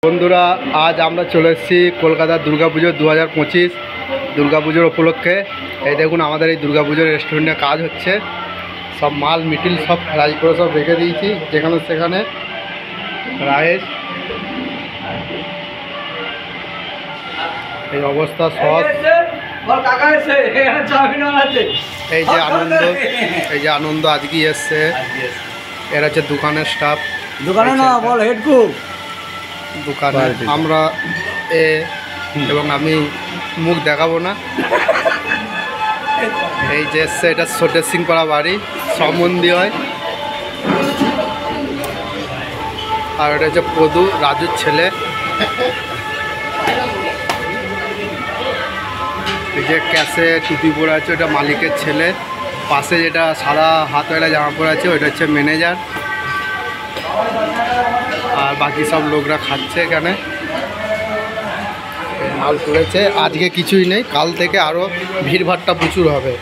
বন্ধুরা, আজ আমরা চলে এসেছি কলকাতার দুর্গাপুজো 2025 দুর্গাপুজোর উপলক্ষে। এই দেখুন, আমাদের এই দুর্গাপুজোর রেস্টুরেন্টে কাজ হচ্ছে। সব মাল মিটিল সব ফ্রাই করে সব রেখে দিয়েছি, যেখানে সেখানে রাইস, এই অবস্থা। সস, এই যে আনন্দ আজকেই এসছে। এরা হচ্ছে দোকানের স্টাফ। দোকানে না বল, হেড কুক দোকানে। আমরা এবং আমি মুখ দেখাবো না। এই যে এসছে, এটা ছোটের সিং পাড়া বাড়ি, সম্বন্ধী হয়। আর এটা হচ্ছে পদু, রাজুর ছেলে। এই যে ক্যাশে টুপি পরে আছে, ওটা মালিকের ছেলে। পাশে যেটা সাদা হাতওয়ালা জামা পরে আছে, ওইটা হচ্ছে ম্যানেজার। আর বাকি সব লোকরা খাচ্ছে এখানে। মাল তুলেছে, আজকে কিছুই নেই, কাল থেকে আরও ভিড়ভাড়টা প্রচুর হবে।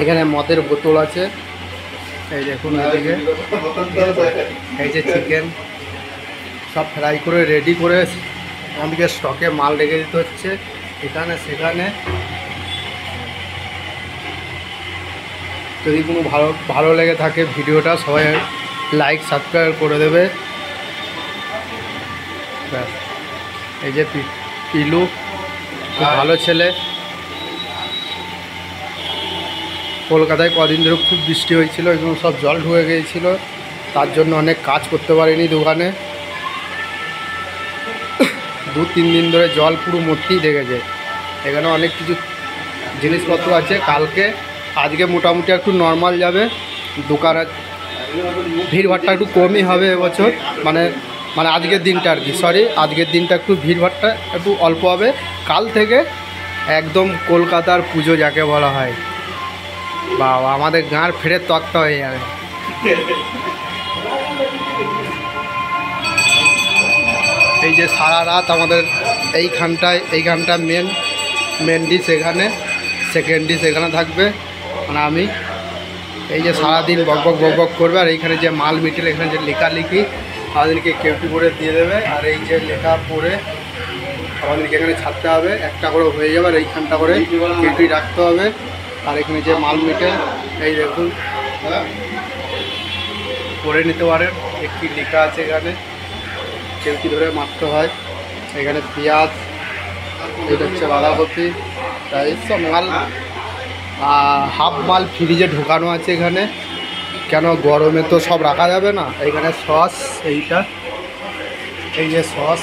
এখানে মদের বোতল আছে, এই দেখুন এদিকে। এই যে চিকেন সব ফ্রাই করে রেডি করে আমাদেরকে স্টকে মাল রেখে দিতে হচ্ছে এখানে সেখানে। যদি কোনো ভালো লেগে থাকে ভিডিওটা, সবাই লাইক সাবস্ক্রাইব করে দেবে। এই যে পিলু, খুব ভালো ছেলে। কলকাতায় কদিন ধরে খুব বৃষ্টি হয়েছিল, এগুলো সব জল ঢুকে গিয়েছিলো, তার জন্য অনেক কাজ করতে পারিনি দোকানে। 2-3 দিন ধরে জল পুরো মূর্তিই দেখেছে। এখানে অনেক কিছু জিনিসপত্র আছে। আজকে মোটামুটি একটু নর্মাল যাবে দোকানে, ভিড়ভাড়টা একটু কমই হবে এবছর। মানে আজকের দিনটা আর কি, আজকের দিনটা একটু ভিড়ভাড়টা একটু অল্প হবে। কাল থেকে একদম কলকাতার পুজো যাকে বলা হয়, বাবা আমাদের গাঁর ফেরের তক্তা হয়ে যাবে। এই যে সারা রাত আমাদের এইখানটা মেন ডিশ এখানে, সেকেন্ড ডিশ এখানে থাকবে। মানে আমি এই যে সারাদিন বক করবে। আর এইখানে যে মাল মিটেল, এখানে যে লেখালেখি আমাদেরকে কেউটি করে দিয়ে দেবে। আর এই যে লেখা পড়ে আমাদেরকে এখানে ছাড়তে হবে, একটা করে হয়ে যাবে। আর এইখানটা করে কেউটি রাখতে হবে। আর এখানে যে মাল মিটেল, এই দেখুন করে নিতে পারেন। একটি লেখা আছে এখানে, কেউটি ধরে মারতে হয়। এখানে পেঁয়াজ, এটা হচ্ছে বাঁধাকপি, তাই সব মাল হাফ মাল ফ্রিজে ঢোকানো আছে এখানে, কেন গরমে তো সব রাখা যাবে না। এখানে সস, এই যে সস,